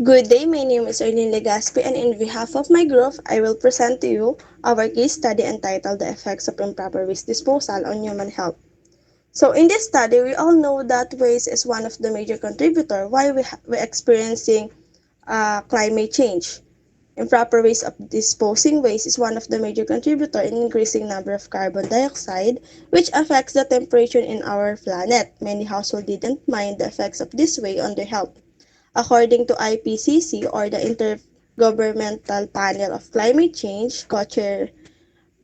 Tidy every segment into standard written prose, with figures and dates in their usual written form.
Good day, my name is Erlene Legaspi, and in behalf of my group, I will present to you our case study entitled The Effects of Improper Waste Disposal on Human Health. So in this study, we all know that waste is one of the major contributors why we're experiencing climate change. Improper ways of disposing waste is one of the major contributors in increasing number of carbon dioxide, which affects the temperature in our planet. Many households didn't mind the effects of this way on their health. According to IPCC, or the Intergovernmental Panel of Climate Change, co-chair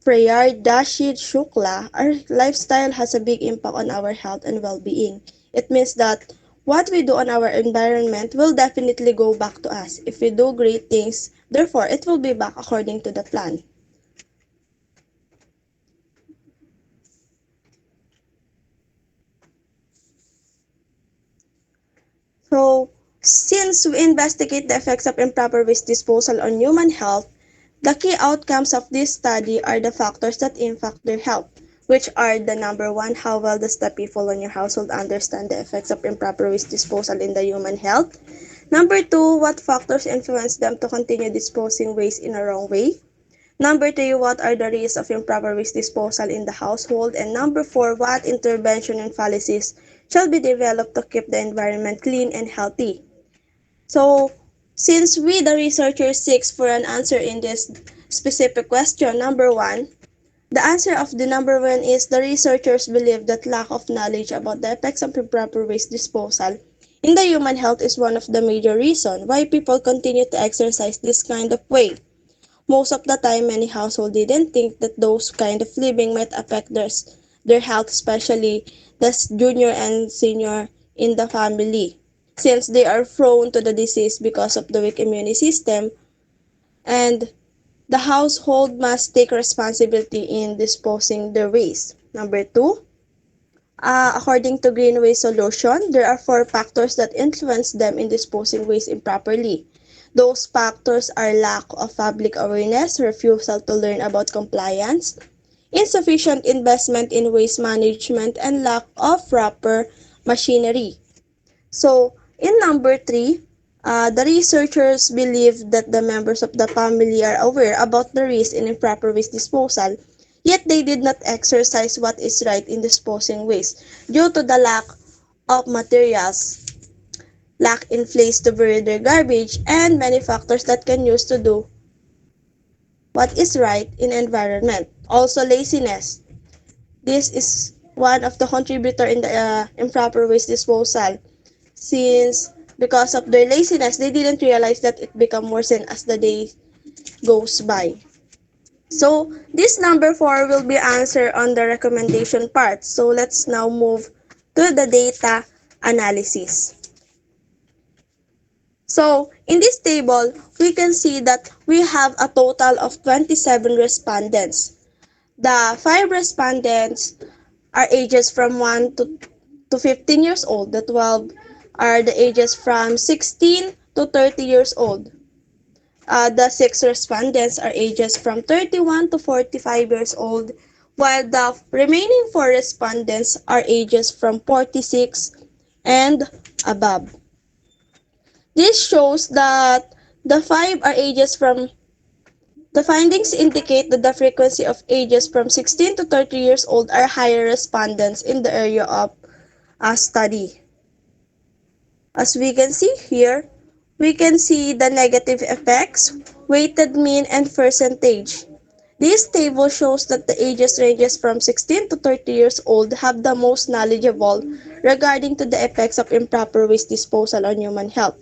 Prayardashid Shukla, our lifestyle has a big impact on our health and well-being. It means that what we do on our environment will definitely go back to us. If we do great things, therefore it will be back according to the plan. So, since we investigate the effects of improper waste disposal on human health, the key outcomes of this study are the factors that impact their health, which are the number one, how well does the people in your household understand the effects of improper waste disposal in the human health? Number two, what factors influence them to continue disposing waste in a wrong way? Number three, what are the risks of improper waste disposal in the household? And number four, what intervention and policies shall be developed to keep the environment clean and healthy? So, since we, the researchers, seek for an answer in this specific question, number one, the answer of the number one is the researchers believe that lack of knowledge about the effects of improper waste disposal in the human health is one of the major reasons why people continue to exercise this kind of way. Most of the time, many households didn't think that those kind of living might affect their health, especially the junior and senior in the family, since they are prone to the disease because of the weak immune system, and the household must take responsibility in disposing their waste. Number two, according to Greenway Solution, there are four factors that influence them in disposing waste improperly. Those factors are lack of public awareness, refusal to learn about compliance, insufficient investment in waste management, and lack of proper machinery. So, in number three, the researchers believe that the members of the family are aware about the risk in improper waste disposal, yet they did not exercise what is right in disposing waste due to the lack of materials, lack in place to bury their garbage, and many factors that can use to do what is right in environment. Also, laziness. This is one of the contributor in the improper waste disposal, since because of their laziness, they didn't realize that it become worsened as the day goes by. So this number 4 will be answered on the recommendation part. So let's now move to the data analysis. So in this table, we can see that we have a total of 27 respondents. The 5 respondents are ages from 1 to 15 years old. The 12 are the ages from 16 to 30 years old. The 6 respondents are ages from 31 to 45 years old, while the remaining 4 respondents are ages from 46 and above. This shows that the 5 are ages from the findings indicate that the frequency of ages from 16 to 30 years old are higher respondents in the area of a study. As we can see here, we can see the negative effects, weighted mean, and percentage. This table shows that the ages ranges from 16 to 30 years old have the most knowledgeable regarding to the effects of improper waste disposal on human health.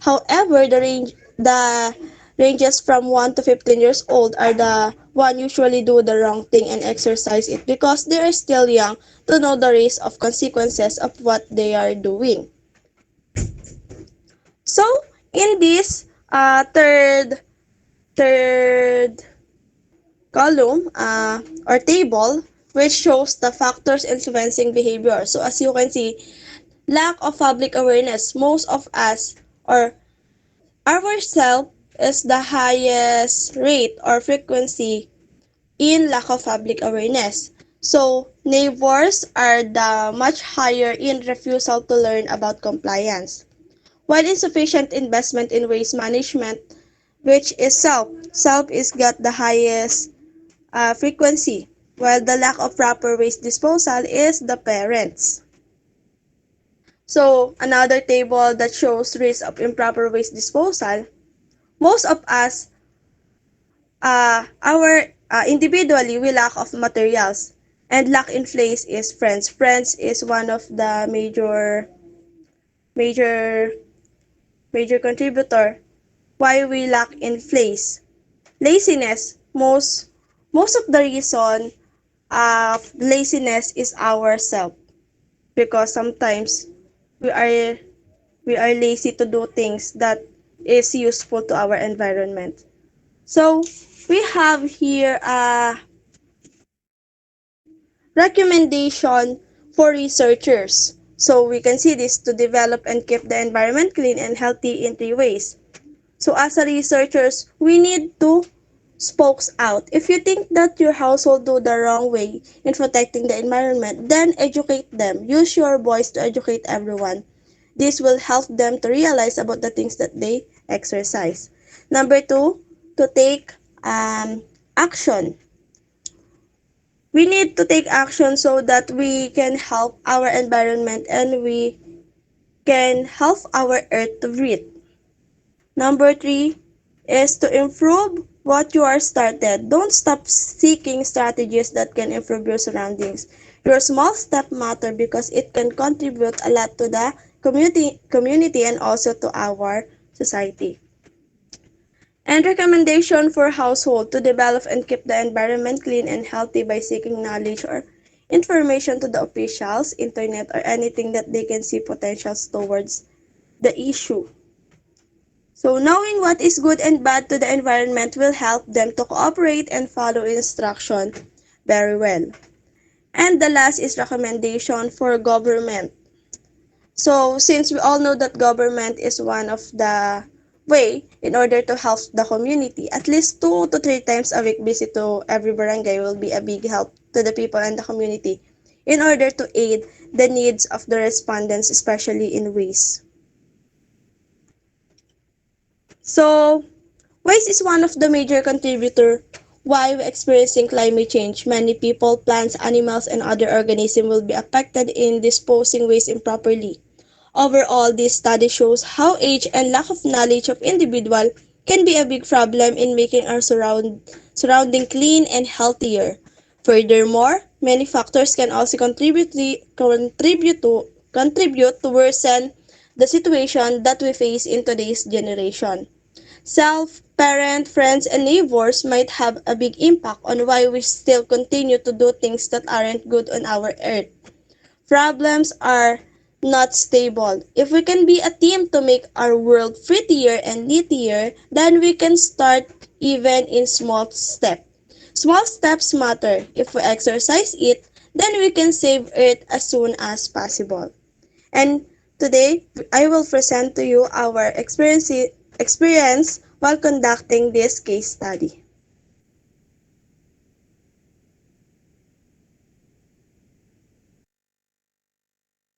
However, the ranges from 1 to 15 years old are the one usually do the wrong thing and exercise it because they are still young to know the risk of consequences of what they are doing. So, in this third column or table, which shows the factors influencing behavior. So, as you can see, lack of public awareness. Most of us or ourselves is the highest rate or frequency in lack of public awareness. So, neighbors are the much higher in refusal to learn about compliance. while insufficient investment in waste management, which is self. Self is got the highest frequency, while the lack of proper waste disposal is the parents. So, another table that shows risk of improper waste disposal, most of us, our individually, we lack of materials, and lack in place is friends. Friends is one of the major, major contributor why we lack in place. Laziness, most of the reason of laziness is ourself, because sometimes we are we are lazy to do things that is useful to our environment. So we have here a recommendation for researchers. So we can see this to develop and keep the environment clean and healthy in three ways. So as a researchers, we need to spokes out. If you think that your household do the wrong way in protecting the environment, then educate them. Use your voice to educate everyone. This will help them to realize about the things that they exercise. Number two, to take action. We need to take action so that we can help our environment and we can help our earth to breathe. Number three is to improve what you are started. Don't stop seeking strategies that can improve your surroundings. Your small step matter because it can contribute a lot to the community and also to our society. And recommendation for household to develop and keep the environment clean and healthy by seeking knowledge or information to the officials, internet, or anything that they can see potentials towards the issue. So knowing what is good and bad to the environment will help them to cooperate and follow instruction very well. And the last is recommendation for government. So since we all know that government is one of the way in order to help the community, at least 2 to 3 times a week visit to every barangay will be a big help to the people and the community in order to aid the needs of the respondents, especially in waste. So waste is one of the major contributor why we're experiencing climate change. Many people, plants, animals, and other organisms will be affected in disposing waste improperly. Overall, this study shows how age and lack of knowledge of individual can be a big problem in making our surrounding clean and healthier. Furthermore, many factors can also contribute to worsen the situation that we face in today's generation. Self, parent, friends, and neighbors might have a big impact on why we still continue to do things that aren't good on our earth. Problems are not stable. If we can be a team to make our world prettier and neater, then we can start even in small steps. Small steps matter. If we exercise it, then we can save Earth as soon as possible. And today, I will present to you our experience while conducting this case study.